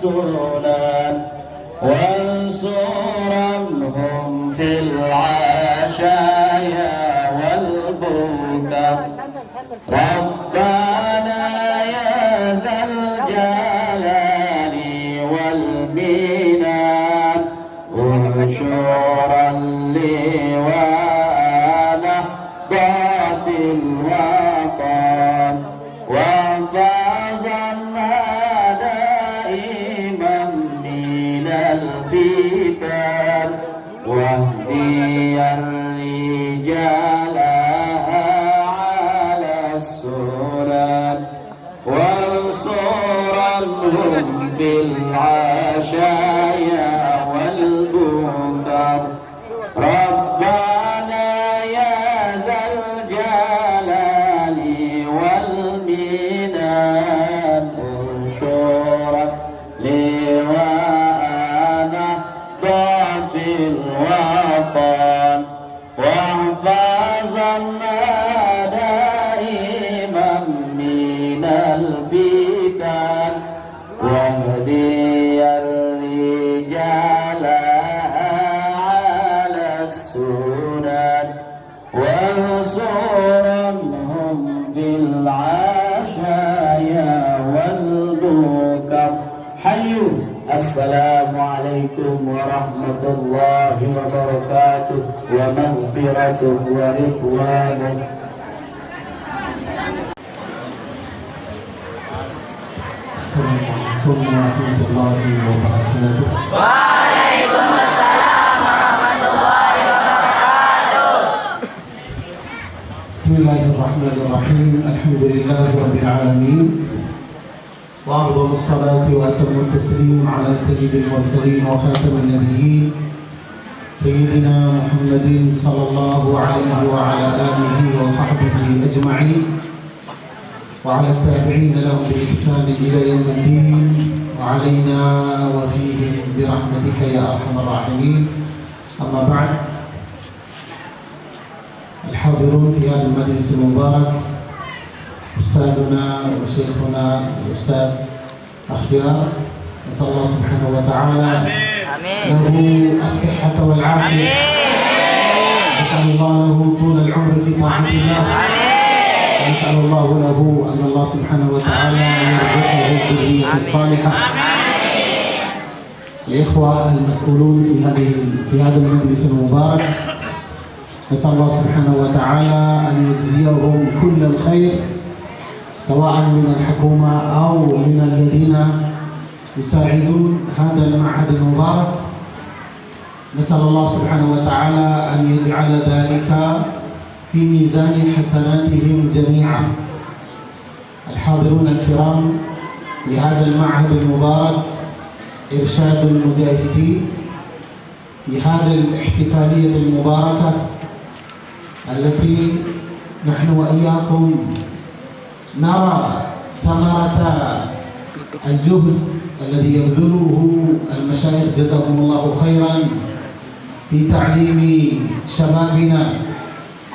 السنن وانصرنهم في العشايا والبكا ربنا يا ذا الجلال والمنان انشر اللواء نهضة الوطن واحفظنا دائما من الفتن واهدي الرجال على السنن وانصرنهم في العشايا والبكر ربنا يا ذا الجلال والمنان انشر لواء نهضة الوطن واحفظنا دائما من الفتن واهدي الرجال على السنن وانصرنهم بالعشايا والبكر حيوا السلام عليكم ورحمة الله وبركاته ومغفرته ورضوانه. Assalamualaikum warahmatullahi wabarakatuh. Waalaikumsalam warahmatullahi wabarakatuh. Bismillahirrahmanirrahim. Alhamdulillahi rabbil alamin. Wa afdhalus salati wa atammu taslim ala sayyidil mursalin wa khatamin nabiyyin sayyidina Muhammadin sallallahu alaihi wa ala alihi wa sahbihi ajma'in wa ala tabi'in lahum bi ihsan ila yaumiddin wa alaina wa fihim bi rahmatika ya arhamar rahimin. Amma ba'd. الحاضرون في هذا المجلس المبارك أستاذنا وشيخنا الأستاذ أخيار نسأل الله سبحانه وتعالى له الصحة والعافية نسأل الله له طول العمر في طاعة الله ونسأل الله له أن الله سبحانه وتعالى يرزقه الذرية الصالحة. الإخوة المسؤولون في هذا المجلس المبارك نسأل الله سبحانه وتعالى أن يجزيهم كل الخير سواء من الحكومة أو من الذين يساعدون هذا المعهد المبارك. نسأل الله سبحانه وتعالى أن يجعل ذلك في ميزان حسناتهم جميعا. الحاضرون الكرام لهذا المعهد المبارك إرشاد المجاهدين في هذه الاحتفالية المباركة التي نحن وإياكم نرى ثمرة الجهد الذي يبذله المشايخ جزاهم الله خيرا في تعليم شبابنا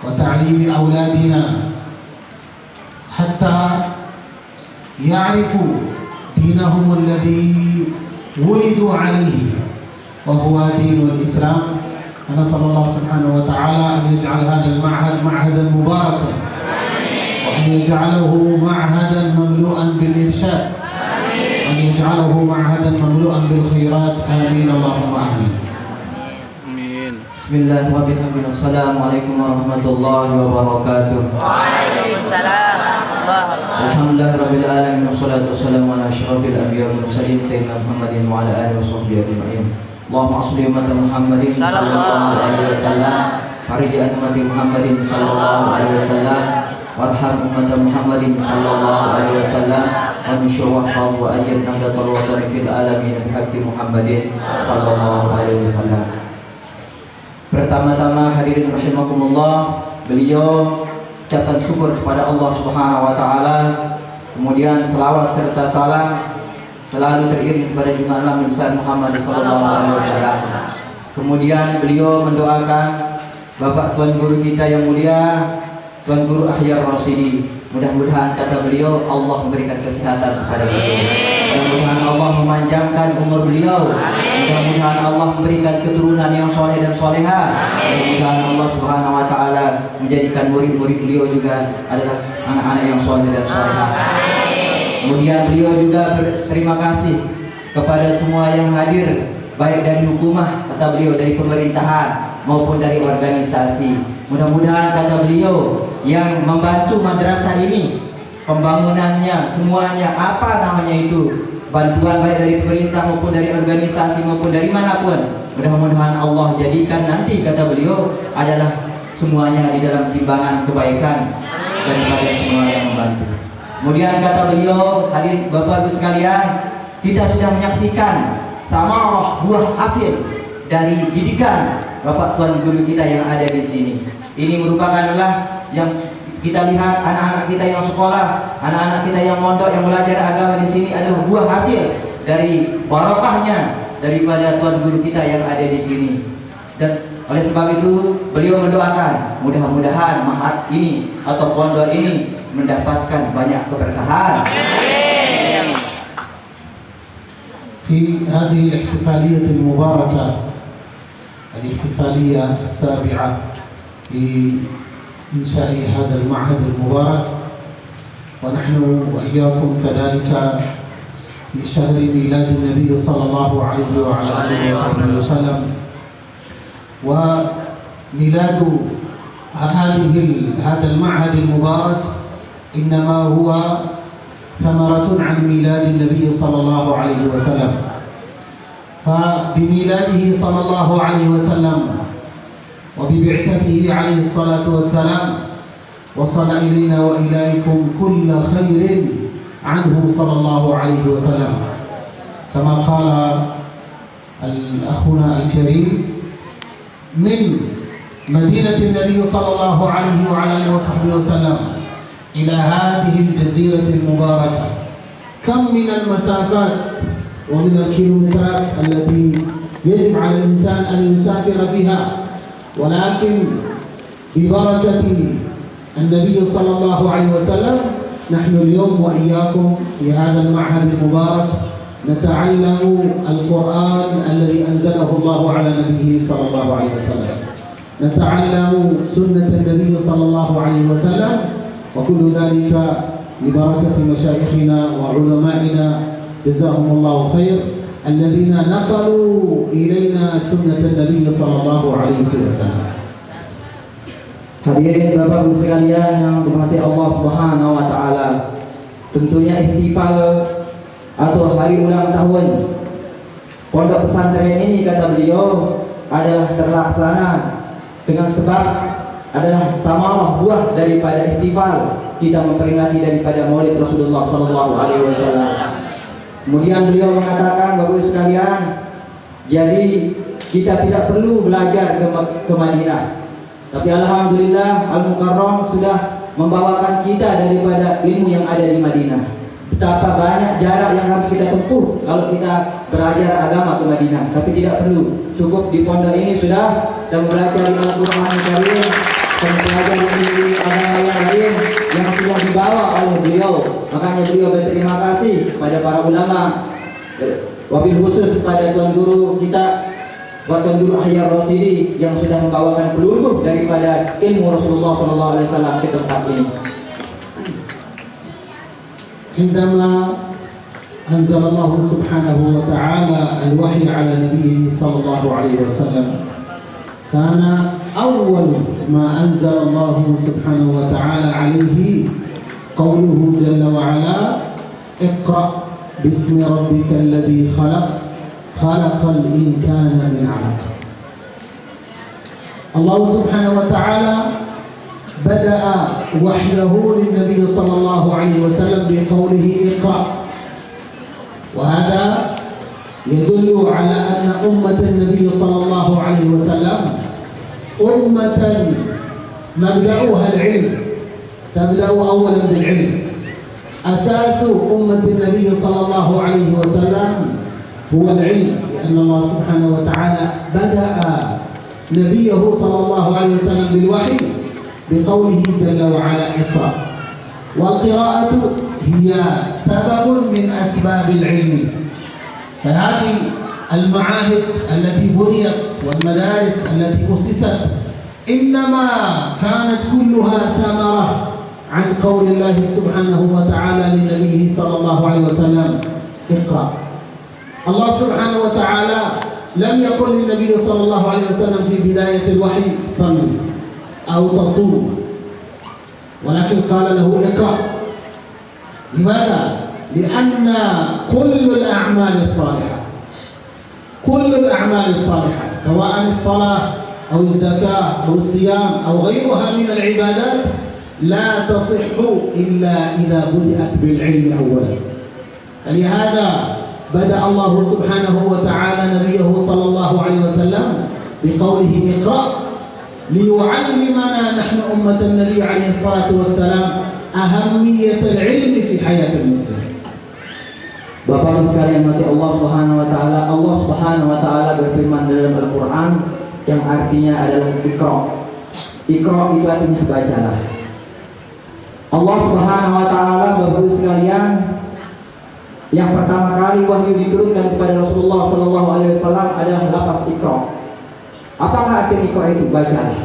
وتعليم أولادنا حتى يعرفوا دينهم الذي ولدوا عليه وهو دين الإسلام. ونسأل الله سبحانه وتعالى أن يجعل هذا المعهد معهدا مباركا وأن يجعله معهدا مملوءا بالإرشاد وأن يجعله معهدا مملوءا بالخيرات. آمين اللهم آمين. Bismillahirrahmanirrahim. Assalamualaikum warahmatullahi wabarakatuh. Waalaikumsalam warahmatullahi wabarakatuh. Alhamdulillahirabbil alamin wassalatu wassalamu ala asyrafil anbiya'i wal mursalin sayyidina Muhammadin wa ala alihi washabbihi ajma'in. Allahumma shalli ala Muhammadin sallallahu alaihi wasallam farij ummati Muhammadin sallallahu alaihi wasallam warham ummati Muhammadin sallallahu alaihi wasallam wa nashur wahfaz wa ayyid nahdatal watani fil alamin bihaqqi Muhammadin sallallahu alaihi wasallam. Pertama-tama hadirin rahimakumullah, beliau ucapan syukur kepada Allah Subhanahu wa taala, kemudian selawat serta salam selalu teriring kepada junjungan Nabi Muhammad sallallahu alaihi wasallam. Kemudian beliau mendoakan Bapak Tuan Guru kita yang mulia Tuan Guru Ahyar Rashidi. Mudah-mudahan kata beliau Allah memberikan kesehatan kepada beliau. Mudah-mudahan Allah memanjangkan umur beliau. Mudah-mudahan Allah memberikan keturunan yang soleh dan soleha. Mudah-mudahan Allah Subhanahu wa taala menjadikan murid-murid beliau juga adalah anak-anak yang soleh dan soleha. Kemudian beliau juga berterima kasih kepada semua yang hadir, baik dari hukumah, kata beliau, dari pemerintahan maupun dari organisasi. Mudah-mudahan kata beliau yang membantu madrasah ini, pembangunannya, semuanya, apa namanya itu, bantuan baik dari pemerintah maupun dari organisasi maupun dari manapun, mudah-mudahan Allah jadikan nanti, kata beliau, adalah semuanya di dalam timbangan kebaikan daripada semua yang membantu. Kemudian kata beliau, hadirin Bapak Ibu sekalian, kita sudah menyaksikan samarah buah hasil dari didikan Bapak Tuan Guru kita yang ada di sini. Ini merupakanlah yang kita lihat, anak-anak kita yang sekolah, anak-anak kita yang mondok, yang belajar agama di sini adalah buah hasil dari barokahnya daripada Tuan Guru kita yang ada di sini. Dan oleh sebab itu beliau mendoakan mudah-mudahan ma'had ini atau pondok ini mendapatkan banyak keberkahan. في هذه الاحتفالية المباركة، الاحتفالية السابعة لإنشاء هذا المعهد المبارك، ونحن وإياكم كذلك في شهر ميلاد النبي صلى الله عليه وعلى آله وصحبه وسلم، وميلاد هذا المعهد المبارك إنما هو ثمرة عن ميلاد النبي صلى الله عليه وسلم. فبميلاده صلى الله عليه وسلم وببعثته عليه الصلاة والسلام وصل إلينا وإليكم كل خير عنه صلى الله عليه وسلم، كما قال أخونا الكريم: من مدينة النبي صلى الله عليه وعلى آله وصحبه وسلم إلى هذه الجزيرة المباركة كم من المسافات ومن الكيلومترات التي يجب على الإنسان أن يسافر بها، ولكن ببركة النبي صلى الله عليه وسلم نحن اليوم وإياكم في هذا المعهد المبارك نتعلم القرآن الذي أنزله الله على نبيه صلى الله عليه وسلم، نتعلم سنة النبي صلى الله عليه وسلم، وكل ذلك ببركة مشايخنا وعلمائنا جزاهم الله خير الذين نقلوا إلينا سنة النبي صلى الله عليه وسلم. Hadirin Bapak Ibu sekalian yang dirahmati Allah Subhanahu wa taala, tentunya ihtifal atau hari ulang tahun pondok pesantren ini, kata beliau, adalah terlaksana dengan sebab adalah samarah buah daripada ihtifal kita memperingati daripada Maulid Rasulullah sallallahu alaihi wasallam. Kemudian beliau mengatakan, Bapak Ibu sekalian, jadi kita tidak perlu belajar ke Madinah, tapi alhamdulillah Al-Mukarram sudah membawakan kita daripada ilmu yang ada di Madinah. Betapa banyak jarak yang harus kita tempuh kalau kita belajar agama ke Madinah, tapi tidak perlu, cukup di pondok ini sudah dan belajar Al-Quran Karim dan belajar ilmu agama yang lain yang sudah dibawa oleh beliau. Makanya beliau berterima kasih kepada para ulama, wabil khusus kepada Tuan Guru kita, Tuan Guru Ahyar Rashidi yang sudah membawakan peluruh daripada ilmu Rasulullah SAW ke tempat ini. عندما أنزل الله سبحانه وتعالى الوحي على نبيه صلى الله عليه وسلم كان أول ما أنزل الله سبحانه وتعالى عليه قوله جل وعلا: اقرأ باسم ربك الذي خلق خلق الإنسان من علق. الله سبحانه وتعالى بدأ وحيه للنبي صلى الله عليه وسلم بقوله اقرأ، وهذا يدل على أن أمة النبي صلى الله عليه وسلم أمة مبدأها العلم، تبدأ أولا بالعلم. أساس أمة النبي صلى الله عليه وسلم هو العلم، لأن الله سبحانه وتعالى بدأ نبيه صلى الله عليه وسلم بالوحي بقوله جل وعلا اقرأ. والقراءة هي سبب من أسباب العلم. فهذه المعاهد التي بنيت والمدارس التي أسست إنما كانت كلها ثمرة عن قول الله سبحانه وتعالى لنبيه صلى الله عليه وسلم اقرأ. الله سبحانه وتعالى لم يقل للنبي صلى الله عليه وسلم في بداية الوحي صل أو تصوم، ولكن قال له اقرأ. لماذا؟ لأن كل الأعمال الصالحة سواء الصلاة أو الزكاة أو الصيام أو غيرها من العبادات لا تصح إلا إذا بدأت بالعلم أولا. فلهذا بدأ الله سبحانه وتعالى نبيه صلى الله عليه وسلم بقوله اقرأ، ليعلمنا نحن أمة النبي عليه الصلاة والسلام أهمية العلم في حياة المسلم. Bapak sekalian mati Allah Subhanahu wa taala berfirman dalam Al-Qur'an yang artinya adalah Iqra. Iqra itu artinya bacalah. Allah Subhanahu wa taala Bapak sekalian yang pertama kali wahyu diturunkan kepada Rasulullah sallallahu alaihi wasallam adalah lafaz Iqra. Apakah arti Iqra itu? Bacalah.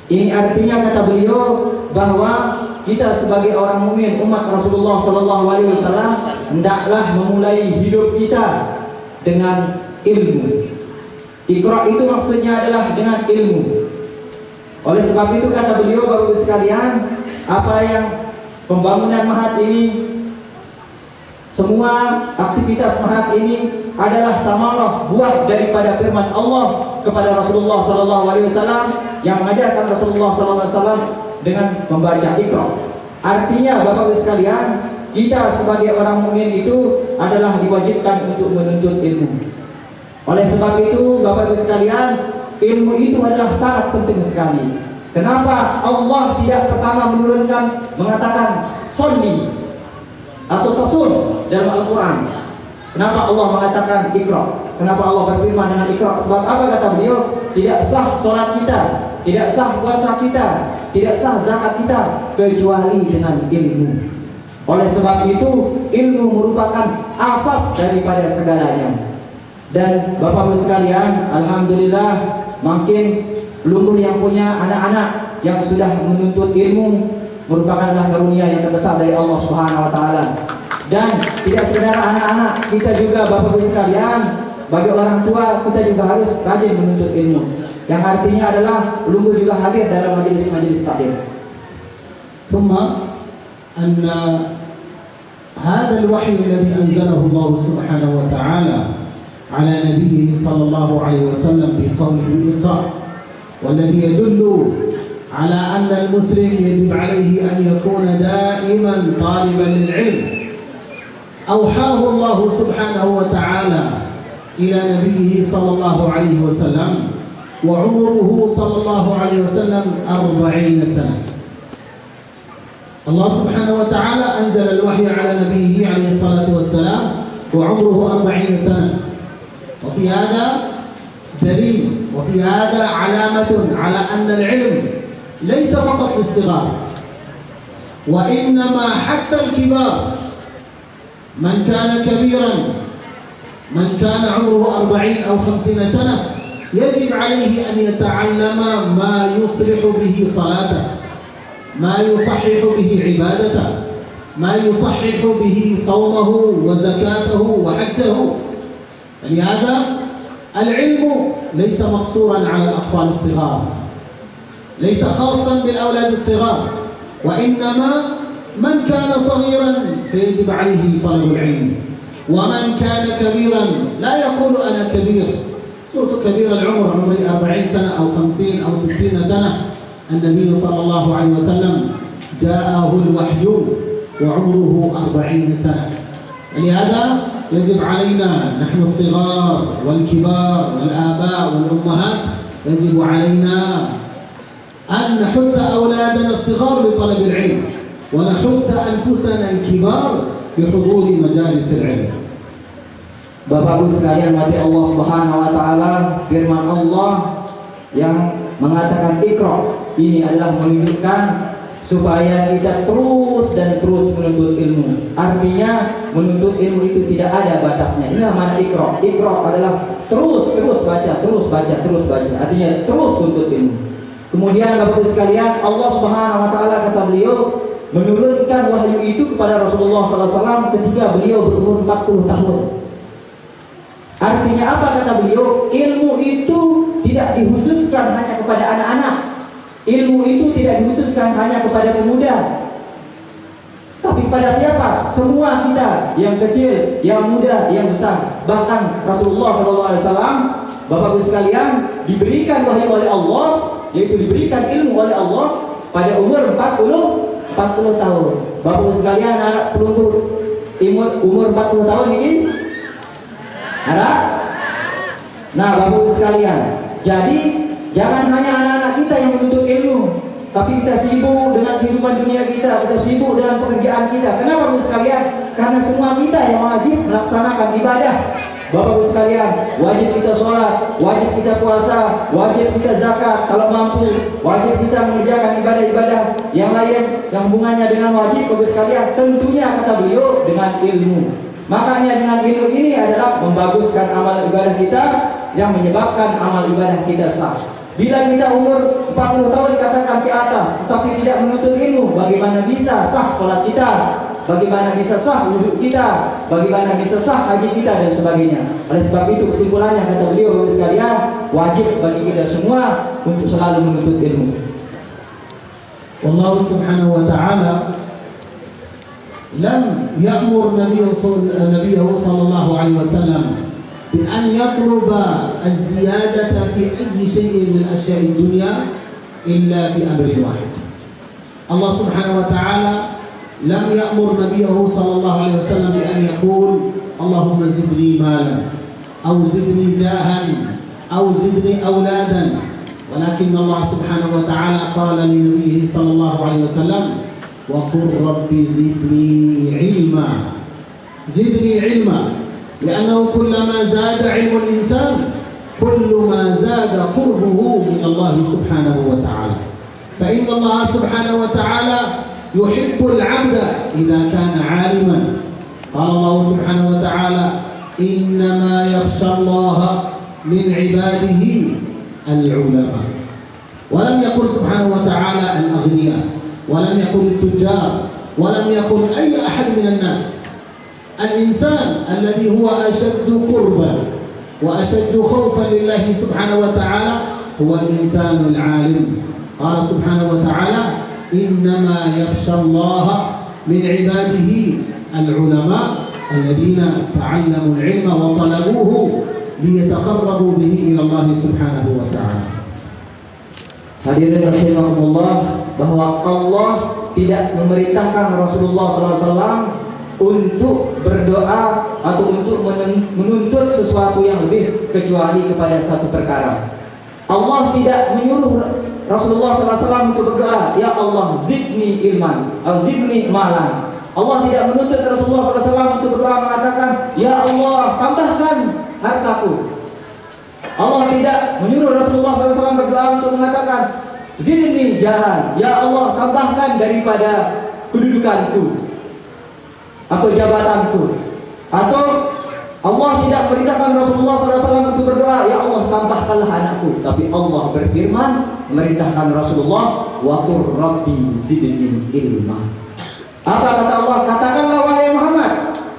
Ini artinya kata beliau bahwa kita sebagai orang mukmin umat Rasulullah sallallahu alaihi wasallam hendaklah memulai hidup kita dengan ilmu. Iqra itu maksudnya adalah dengan ilmu. Oleh sebab itu kata beliau Bapak sekalian, apa yang pembangunan Mahat ini, semua aktivitas Mahat ini adalah samarah buah daripada firman Allah kepada Rasulullah sallallahu alaihi wasallam yang mengajarkan Rasulullah sallallahu alaihi wasallam dengan membaca Iqra. Artinya Bapak sekalian, kita sebagai orang mukmin itu adalah diwajibkan untuk menuntut ilmu. Oleh sebab itu Bapak sekalian, ilmu itu adalah sangat penting sekali. Kenapa Allah tidak pertama mengatakan sholli atau tasun dalam Al-Quran? Kenapa Allah mengatakan Iqra? Kenapa Allah berfirman dengan Iqra? Sebab apa kata beliau? Tidak sah sholat kita, tidak sah puasa kita, tidak sah zakat kita kecuali dengan ilmu. Oleh sebab itu ilmu merupakan asas daripada segalanya. Dan Bapak-Ibu sekalian, alhamdulillah makin luhur yang punya anak-anak yang sudah menuntut ilmu merupakanlah karunia yang terbesar dari Allah Subhanahu wa taala. Dan tidak sekedar anak-anak, kita juga Bapak-Ibu sekalian, bagi orang tua kita juga harus rajin menuntut ilmu. Yang artinya adalah luhur juga hadir dalam majelis-majelis taklim. ثم أن هذا الوحي الذي أنزله الله سبحانه وتعالى على نبيه صلى الله عليه وسلم بقوله اقرأ، والذي يدل على أن المسلم يجب عليه أن يكون دائما طالبا للعلم، أوحاه الله سبحانه وتعالى إلى نبيه صلى الله عليه وسلم وعمره صلى الله عليه وسلم 40 سنة. الله سبحانه وتعالى أنزل الوحي على نبيه عليه الصلاة والسلام وعمره 40 سنة. وفي هذا دليل وفي هذا علامة على أن العلم ليس فقط للصغار، وإنما حتى الكبار. من كان كبيرا، من كان عمره 40 أو 50 سنة، يجب عليه أن يتعلم ما يصلح به صلاته، ما يصحح به عبادته، ما يصحح به صومه وزكاته وحجه. لهذا العلم ليس مقصورا على الأطفال الصغار، ليس خاصا بالأولاد الصغار، وإنما من كان صغيرا فيجب عليه طلب العلم، ومن كان كبيرا لا يقول أنا كبير. صرت كبير العمر، عمري 40 سنة أو 50 أو 60 سنة. النبي صلى الله عليه وسلم جاءه الوحي وعمره 40 سنة. لهذا يجب علينا نحن الصغار والكبار والآباء والأمهات، يجب علينا أن نحث أولادنا الصغار لطلب العلم، ونحث أنفسنا الكبار بحضور مجالس العلم. Bapak-Ibu sekalian mati Allah Subhanahu wa taala, firman Allah yang mengatakan Iqra, ini adalah menunjukkan supaya kita terus dan terus menuntut ilmu. Artinya menuntut ilmu itu tidak ada batasnya. Ini namanya ikra. Ikra adalah terus baca. Artinya terus tuntut ilmu. Kemudian Bapak sekalian, Allah Subhanahu wa taala kata beliau menurunkan wahyu itu kepada Rasulullah SAW ketika beliau berumur 40 tahun. Artinya apa kata beliau? Ilmu itu tidak dikhususkan hanya kepada anak-anak. Ilmu itu tidak dikhususkan hanya kepada pemuda. Tapi pada siapa? Semua kita, yang kecil, yang muda, yang besar. Bahkan Rasulullah SAW, Bapak-Ibu sekalian, diberikan wahyu oleh Allah, yaitu diberikan ilmu oleh Allah pada umur 40 tahun. Bapak-Ibu sekalian, anak penuntut umur 40 tahun ini ada? Nah, Bapak-Ibu sekalian, jadi jangan hanya anak-anak kita yang menuntut ilmu, tapi kita sibuk dengan kehidupan dunia kita sibuk dengan pekerjaan kita. Kenapa Bapak-Ibu sekalian? Karena semua kita yang wajib melaksanakan ibadah. Bapak-Ibu sekalian, wajib kita sholat, wajib kita puasa, wajib kita zakat kalau mampu, wajib kita mengerjakan ibadah-ibadah yang lain yang hubungannya dengan wajib. Bapak-Ibu sekalian, tentunya kata beliau dengan ilmu. Makanya dengan ilmu ini adalah membaguskan amal ibadah kita yang menyebabkan amal ibadah kita sah. Bila kita umur 40 tahun dikatakan ke atas tetapi tidak menuntut ilmu, bagaimana bisa sah sholat kita? Bagaimana bisa sah wudhu kita? Bagaimana bisa sah haji kita dan sebagainya? Oleh sebab itu kesimpulannya kata beliau sekalian, wajib bagi kita semua untuk selalu menuntut ilmu. Allah Subhanahu wa taala lam ya'mur nabiyyu sallallahu alaihi wasallam بأن يطلب الزيادة في أي شيء من أشياء الدنيا إلا بأمر واحد. الله سبحانه وتعالى لم يأمر نبيه صلى الله عليه وسلم بأن يقول اللهم زدني مالا أو زدني جاها أو زدني أولادا، ولكن الله سبحانه وتعالى قال لنبيه صلى الله عليه وسلم وقل رب زدني علما. زدني علما، لأنه كلما زاد علم الإنسان كل ما زاد قربه من الله سبحانه وتعالى. فإن الله سبحانه وتعالى يحب العبد إذا كان عالما. قال الله سبحانه وتعالى إنما يخشى الله من عباده العلماء. ولم يقل سبحانه وتعالى الأغنياء، ولم يقل التجار، ولم يقل أي أحد من الناس. الإنسان الذي هو أشد قربا وأشد خوفا لله سبحانه وتعالى هو الإنسان العالم. قال سبحانه وتعالى إنما يخشى الله من عباده العلماء الذين تعلموا العلم وطلبوه ليتقربوا به إلى الله سبحانه وتعالى. Hadirin rahimakumullah, bahwa Allah tidak memerintahkan Rasulullah SAW untuk berdoa atau untuk menuntut sesuatu yang lebih kecuali kepada satu perkara. Allah tidak menyuruh Rasulullah SAW untuk berdoa, ya Allah zidni ilman atau zidni malan. Allah tidak menuntut Rasulullah SAW untuk berdoa mengatakan, ya Allah tambahkan hartaku. Allah tidak menyuruh Rasulullah SAW berdoa untuk mengatakan zidni jalan, ya Allah tambahkan daripada kedudukanku atau jabatanku. Atau Allah tidak perintahkan Rasulullah SAW untuk berdoa, ya Allah tambahkanlah anakku. Tapi Allah berfirman memerintahkan Rasulullah, wa qur rabbi zidni ilma. Apa kata Allah? Katakanlah wahai Muhammad,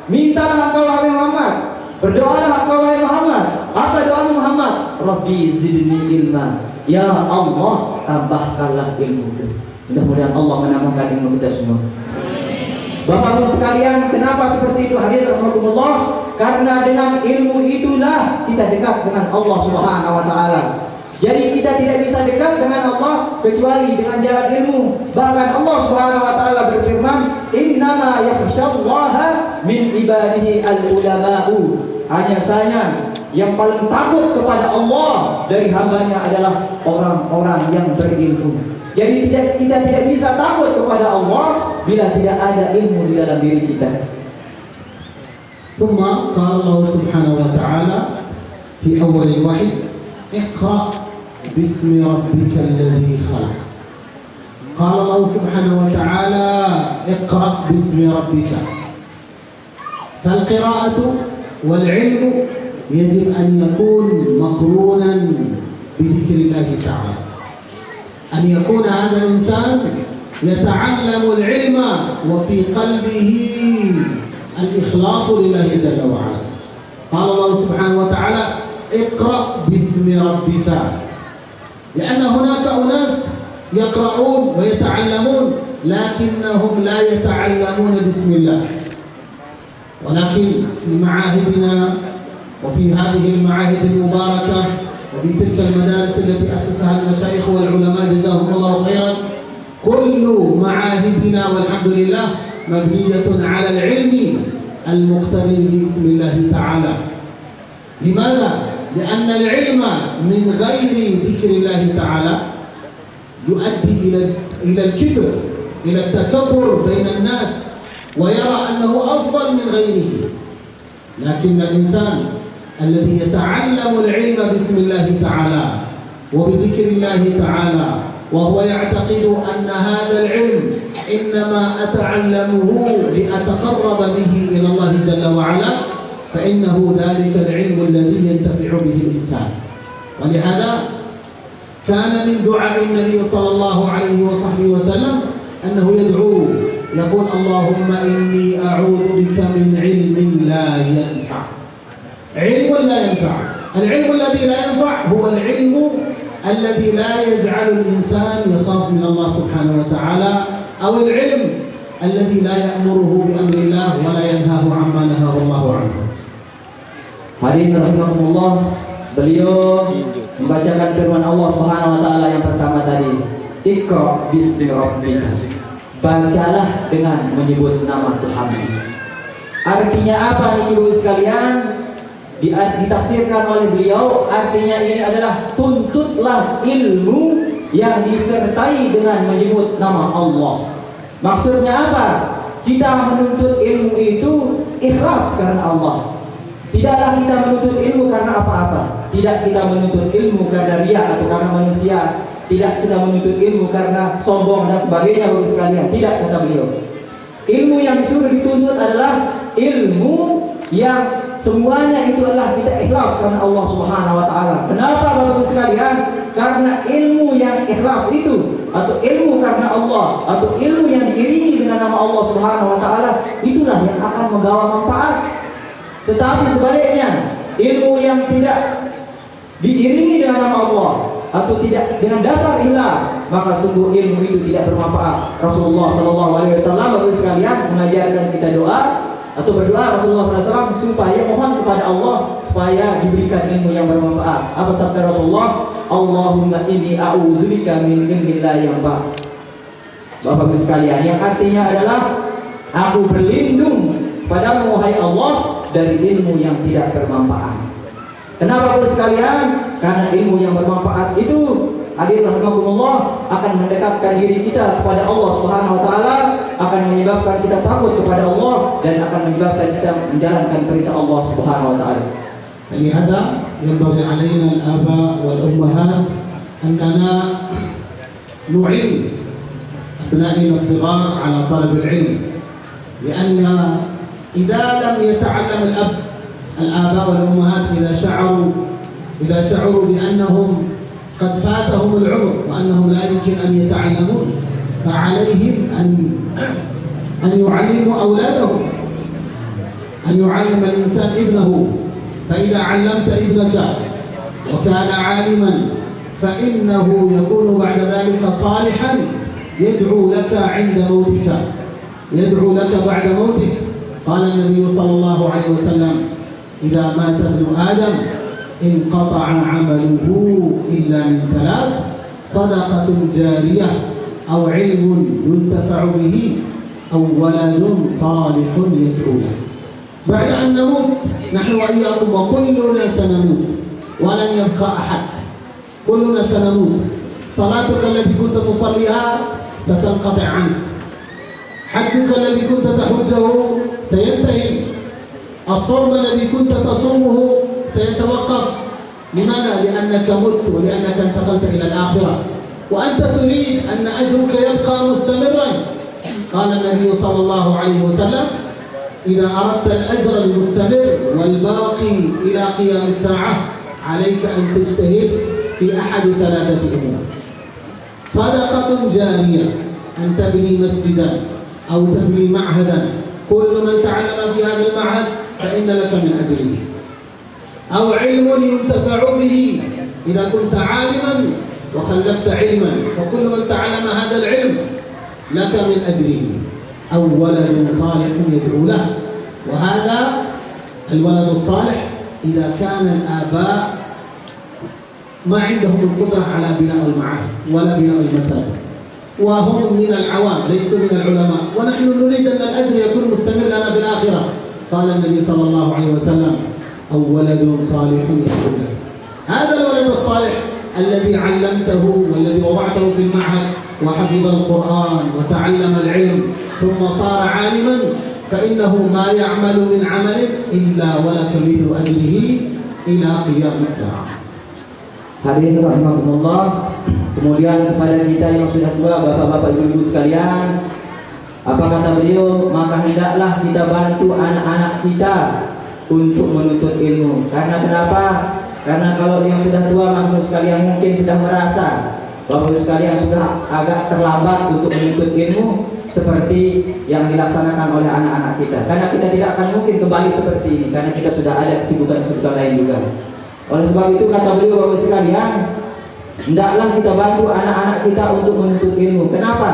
mintalah engkau wahai Muhammad, berdoalah engkau wahai Muhammad. Apa doa Muhammad? Rabbi zidni ilma, ya Allah tambahkanlah ilmuku. Mudah-mudahan Allah menambahkan ilmu kita semua. Bapak-Ibu sekalian, kenapa seperti itu? Hadirin rahimakumullah, karena dengan ilmu itulah kita dekat dengan Allah Subhanahu wa taala. Jadi kita tidak bisa dekat dengan Allah kecuali dengan jalan ilmu. Bahkan Allah Subhanahu wa taala berfirman, "Innama yakhsyallaha min ibadihi al-ulama'u." Hanya saja yang paling takut kepada Allah dari hambanya adalah orang-orang yang berilmu. Jadi kita tidak bisa takut kepada Allah bila tidak ada ilmu di dalam diri kita. ثم قال الله سبحانه وتعالى في أول الوحي اقرأ باسم ربك الذي خلق. قال الله سبحانه وتعالى اقرأ باسم ربك. فالقراءة والعلم يجب أن يكون مقرونا بذكر الله تعالى، أن يكون هذا الإنسان يتعلم العلم وفي قلبه الإخلاص لله جل وعلا. قال الله سبحانه وتعالى اقرأ باسم ربك، لأن هناك أناس يقرؤون ويتعلمون لكنهم لا يتعلمون باسم الله. ولكن في معاهدنا وفي هذه المعاهد المباركة وفي تلك المدارس التي أسسها المشايخ والعلماء جزاهم الله خيرا، كل معاهدنا والحمد لله مبنية على العلم المقترن باسم الله تعالى. لماذا؟ لأن العلم من غير ذكر الله تعالى يؤدي إلى الكبر، إلى التكبر بين الناس، ويرى أنه أفضل من غيره. لكن الإنسان الذي يتعلم العلم باسم الله تعالى وبذكر الله تعالى وهو يعتقد أن هذا العلم إنما أتعلمه لأتقرب به إلى الله جل وعلا، فإنه ذلك العلم الذي ينتفع به الإنسان. ولهذا كان من دعاء النبي صلى الله عليه وصحبه وسلم أنه يدعو يقول اللهم إني أعوذ بك من علم لا ينفع. علم لا ينفع، العلم الذي لا ينفع هو العلم الذي لا يجعل الإنسان يخاف من الله سبحانه وتعالى، أو العلم الذي لا يأمره بأمر الله ولا ينهاه عما نهاه الله عنه. Hadirin rahimakumullah, beliau membacakan firman Allah Subhanahu wa taala yang pertama tadi, Iqra bismi rabbika. Bacalah dengan menyebut nama Tuhan. Artinya apa nih Ibu sekalian? Ditafsirkan oleh beliau, artinya ini adalah tuntutlah ilmu yang disertai dengan menyebut nama Allah. Maksudnya apa? Kita menuntut ilmu itu ikhlas karena Allah. Tidaklah kita menuntut ilmu karena apa-apa. Tidak kita menuntut ilmu karena riya atau karena manusia. Tidak kita menuntut ilmu karena sombong dan sebagainya Bapak sekalian. Tidak, kata beliau. Ilmu yang disuruh dituntut adalah ilmu yang semuanya itu adalah kita ikhlas karena Allah Subhanahu wa taala. Kenapa Bapak sekalian? Karena ilmu yang ikhlas itu, atau ilmu karena Allah, atau ilmu yang diiringi dengan nama Allah Subhanahu wa taala, itulah yang akan membawa manfaat. Tetapi sebaliknya, ilmu yang tidak diiringi dengan nama Allah atau tidak dengan dasar ikhlas, maka sungguh ilmu itu tidak bermanfaat. Rasulullah SAW Bapak sekalian mengajarkan kita doa atau berdoa. Rasulullah SAW supaya mohon kepada Allah supaya diberikan ilmu yang bermanfaat. Apa sabda Rasulullah? Allahumma inni a'udzubika min ilmin la yanfa'. Bapak sekalian, yang artinya adalah aku berlindung padamu wahai Allah dari ilmu yang tidak bermanfaat. Kenapa Bapak sekalian? Karena ilmu yang bermanfaat itu, hadirin rahimakumullah, akan mendekatkan diri kita kepada Allah Subhanahu wa taala, akan menyebabkan kita takut kepada Allah, dan akan menyebabkan kita menjalankan perintah Allah Subhanahu wa taala. لهذا ينبغي علينا الآباء والأمهات أننا نعين أبنائنا الصغار على طلب العلم، لأن إذا لم يتعلم الآباء والأمهات إذا شعروا بأنهم قد فاتهم العمر وأنهم لا يمكن أن يتعلمون، فعليهم أن يعلموا أولادهم، أن يعلم الإنسان ابنه. فإذا علمت ابنك وكان عالما فإنه يكون بعد ذلك صالحا يدعو لك عند موتك، يدعو لك بعد موتك. قال النبي صلى الله عليه وسلم إذا مات ابن آدم انقطع عمله إلا من ثلاث: صدقة جارية أو علم ينتفع به أو ولد صالح يدعو له. بعد أن نموت نحن وإياكم وكلنا سنموت ولن يبقى أحد، كلنا سنموت. صلاتك التي كنت تصليها ستنقطع عنك، حجك الذي كنت تحجه سينتهي، الصوم الذي كنت تصومه سيتوقف. لماذا؟ لأنك مت ولأنك انتقلت إلى الآخرة. وأنت تريد أن أجرك يبقى مستمرا. قال النبي صلى الله عليه وسلم: إذا أردت الأجر المستمر والباقي إلى قيام الساعة عليك أن تجتهد في أحد ثلاثة أمور: صدقة جارية، أن تبني مسجدا أو تبني معهدا، كل من تعلم في هذا المعهد فإن لك من أجره، أو علم ينتفع به، إذا كنت عالما وخلفت علما فكل من تعلم هذا العلم لك من أجره، أو ولد صالح يدعو له. وهذا الولد الصالح إذا كان الآباء ما عندهم القدرة على بناء المعاهد ولا بناء المساجد، وهم من العوام ليسوا من العلماء، ونحن نريد أن الأجر يكون مستمر لنا في الآخرة. قال النبي صلى الله عليه وسلم: أو ولد صالح يدعو له. هذا الولد الصالح الذي علمته والذي وضعته في المعهد وحفظ القرآن وتعلم العلم ثم صار عالما، فإنه ما يعمل من عمل إلا ولك مثل أجره إلى قيام الساعة. Hadirin rahimahumullah, kemudian kepada kita yang sudah tua, bapak-bapak, ibu-ibu sekalian, apa kata beliau? Maka hendaklah kita bantu anak-anak kita untuk menuntut ilmu. Karena kenapa? Karena kalau yang sudah tua, maksud sekalian mungkin sudah merasa bahwa sekalian sudah agak terlambat untuk menuntut ilmu seperti yang dilaksanakan oleh anak-anak kita. Karena kita tidak akan mungkin kembali seperti ini, karena kita sudah ada kesibukan-kesibukan lain juga. Oleh sebab itu kata beliau bahwa sekalian, hendaklah kita bantu anak-anak kita untuk menuntut ilmu. Kenapa?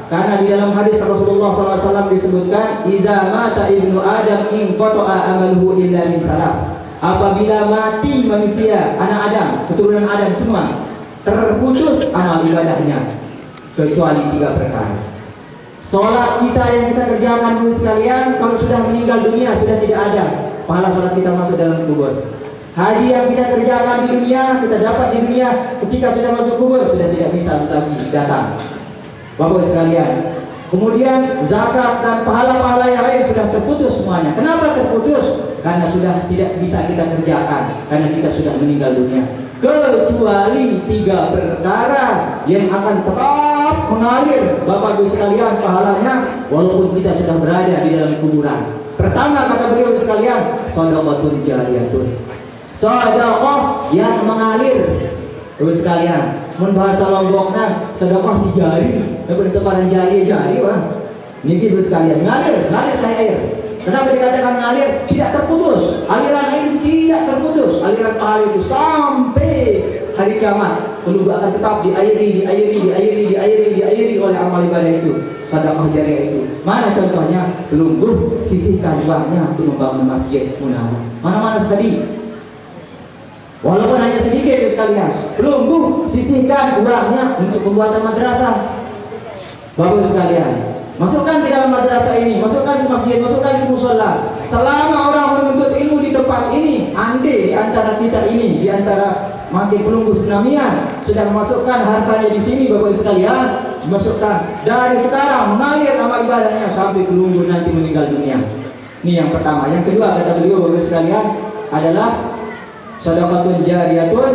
Karena di dalam hadis Rasulullah SAW disebutkan, "Iza mata ibnu Adam in qata'a amaluhu illa min salas." Apabila mati manusia, anak Adam, keturunan Adam semua, terputus amal ibadahnya kecuali 3 perkara. Sholat kita yang kita kerjakan sekalian, kalau sudah meninggal dunia sudah tidak ada pahala sholat kita masuk dalam kubur. Haji yang kita kerjakan di dunia, kita dapat di dunia, ketika sudah masuk kubur sudah tidak bisa lagi datang. Bapak sekalian, kemudian zakat dan pahala-pahala yang lain sudah terputus semuanya. Kenapa terputus? Karena sudah tidak bisa kita kerjakan, karena kita sudah meninggal dunia. Kecuali 3 perkara yang akan tetap mengalir Bapak Ibu sekalian pahalanya walaupun kita sudah berada di dalam kuburan. Pertama kata beliau sekalian, shadaqatun jariyatun. Sedekah yang mengalir. Terus sekalian, mun bahasa Lombokna sedekah di jari, daripada temparan jari wah. Niki terus sekalian ngalir kayak air. Kenapa dikatakan ngalir? Tidak terputus. Aliran air tidak terputus. Aliran pahala itu sampai hari kiamat. Peluru akan tetap diairi oleh amal ibadah itu. Sedekah jariah itu. Mana contohnya? Peluru sisihkan uangnya untuk membangun masjid munawwar. Mana-mana tadi? Walaupun hanya sedikit sekalian, belum sisihkan uangnya untuk pembuatan madrasah. Bapak sekalian, masukkan di dalam madrasah ini, masukkan di masjid, masukkan di musola. Selama orang menuntut ilmu di tempat ini, andai di antara kita ini, di antara makin pelunggu senamian sudah memasukkan hartanya di sini, Bapak sekalian, dimasukkan dari sekarang mengalir amal ibadahnya sampai pelunggu nanti meninggal dunia. Ini yang pertama. Yang kedua kata beliau Bapak sekalian adalah shadaqatun jariyatun,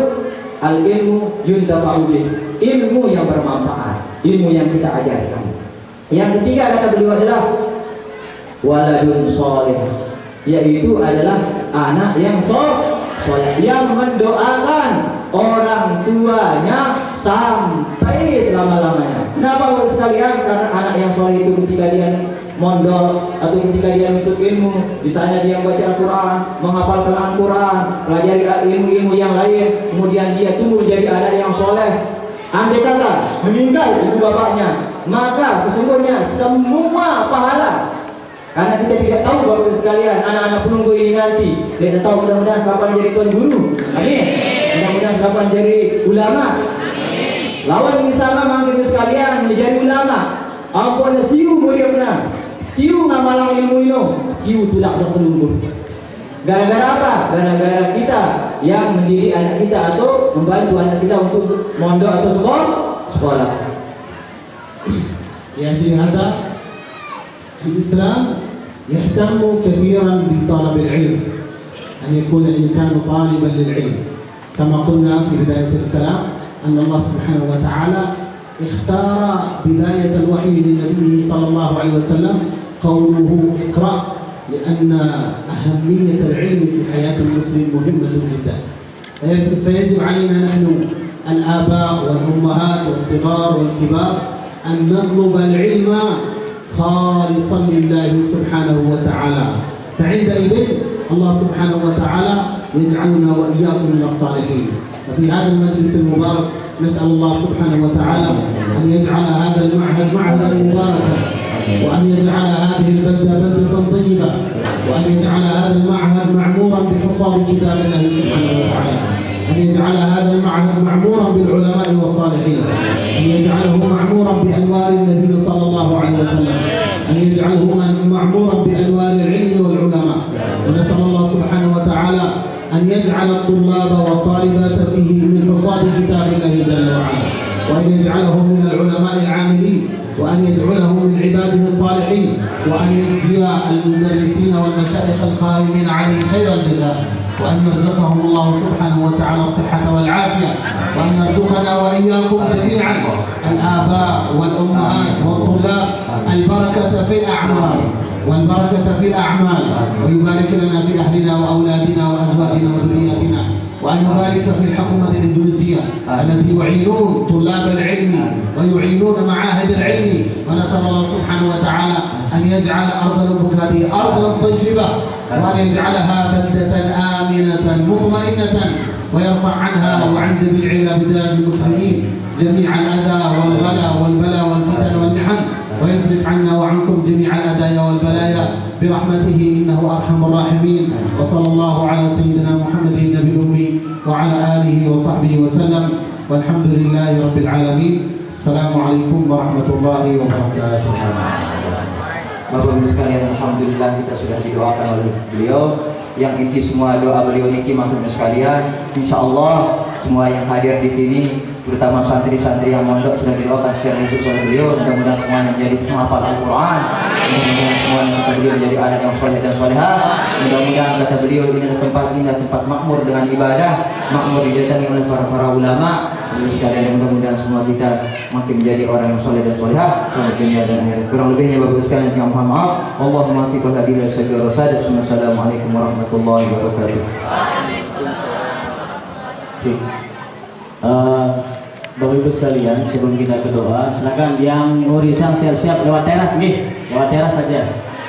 al-ilmu yuntafa'u bih, ilmu yang bermanfaat, ilmu yang kita ajarkan. Yang ketiga kata beliau adalah waladun sholih, yaitu adalah anak yang soleh, yang mendoakan orang tuanya sampai selama-lamanya. Kenapa Bapak sekalian? Karena anak yang soleh itu ketika dia mondok atau ketika dia menuntut ilmu, misalnya dia membaca Al-Quran, menghafalkan Al-Quran, pelajari ilmu-ilmu yang lain, kemudian dia tumbuh jadi anak yang soleh. Andai kata meninggal ibu bapaknya, maka sesungguhnya semua pahala. Karena kita tidak tahu Bapak sekalian, anak-anak penunggu ini nanti tidak tahu, mudah-mudahan siapa jadi tuan guru, amin. Mudah-mudahan siapa jadi ulama. Lawan misalnya manggil sekalian menjadi ulama, ampun siu boleh pernah. Siu ngamalang ilmu ini, siu tidak ada pelunggu. Gara-gara apa? Gara-gara kita yang mendidik anak kita atau membantu anak kita untuk mondok atau sekolah. يعني هذا الإسلام يهتم كثيرا بطلب العلم، أن يكون الإنسان طالبا للعلم، كما قلنا في بداية الكلام أن الله سبحانه وتعالى اختار بداية الوحي للنبي صلى الله عليه وسلم قوله اقرأ، لأن أهمية العلم في حياة المسلم مهمة جدا. فيجب علينا نحن الآباء والأمهات والصغار والكبار أن نطلب العلم خالصا لله سبحانه وتعالى، فعندئذ الله سبحانه وتعالى يجعلنا وإياكم من الصالحين. وفي هذا المجلس المبارك نسأل الله سبحانه وتعالى أن يجعل هذا المعهد معهدا مباركا، وأن يجعل هذه البلدة بلدة طيبة، وأن يجعل هذا المعهد معمورا بحفاظ كتاب الله سبحانه وتعالى، أن يجعل هذا المعهد معمورا بالعلماء والصالحين، أن يجعله معمورا بأنوار النبي صلى الله عليه وسلم، أن يجعله معمورا بأنوار العلم والعلماء. ونسأل الله سبحانه وتعالى أن يجعل الطلاب والطالبات فيه من حفاظ كتاب الله جل وعلا، وأن يجعلهم من العلماء العاملين، وأن يجعلهم من عباده الصالحين، وأن يجزي المدرسين والمشايخ القائمين عليه خير الجزاء، وأن يرزقهم الله سبحانه وتعالى الصحة والعافية، وأن يرزقنا وإياكم جميعا الآباء والأمهات والطلاب البركة في الأعمار والبركة في الأعمال، ويبارك لنا في أهلنا وأولادنا وأزواجنا وذرياتنا، وأن يبارك في الحكومة الإندونيسية التي يعينون طلاب العلم ويعينون معاهد العلم. ونسأل الله سبحانه وتعالى أن يجعل أرض الأنبوك هذه أرضا طيبة، وأن يجعلها بلدة آمنة مطمئنة، ويرفع عنها وعن جميع بلاد المسلمين جميع الأذى والغلا والبلاء والفتن والمحن، ويصرف عنا وعنكم جميع الأذايا والبلايا برحمته إنه أرحم الراحمين. وصلى الله على سيدنا محمد النبي الأمي وعلى آله وصحبه وسلم، والحمد لله رب العالمين. السلام عليكم ورحمة الله وبركاته. Bapak Ibu sekalian, alhamdulillah kita sudah didoakan oleh beliau. Yang inti semua doa beliau niki maksudnya sekalian, insya Allah semua yang hadir di sini, terutama santri-santri yang mondok sudah didoakan secara khusus oleh beliau. Mudah-mudahan semuanya menjadi penghafal Al-Quran, mudah-mudahan semuanya kata beliau menjadi anak yang soleh dan solehah. Mudah-mudahan kata beliau ini tempat tempat makmur dengan ibadah, makmur didatangi oleh para ulama. Sekalian, mudah-mudahan semua kita makin menjadi orang yang soleh dan solehah pada dunia dan akhirat. Kurang lebihnya Bapak sekalian yang mohon maaf. Allahumma fiqh hadil sajjal rasad. Assalamualaikum warahmatullahi wabarakatuh. Bapak Ibu sekalian, sebelum kita berdoa, silakan yang mau risang siap-siap lewat teras nih, lewat teras saja.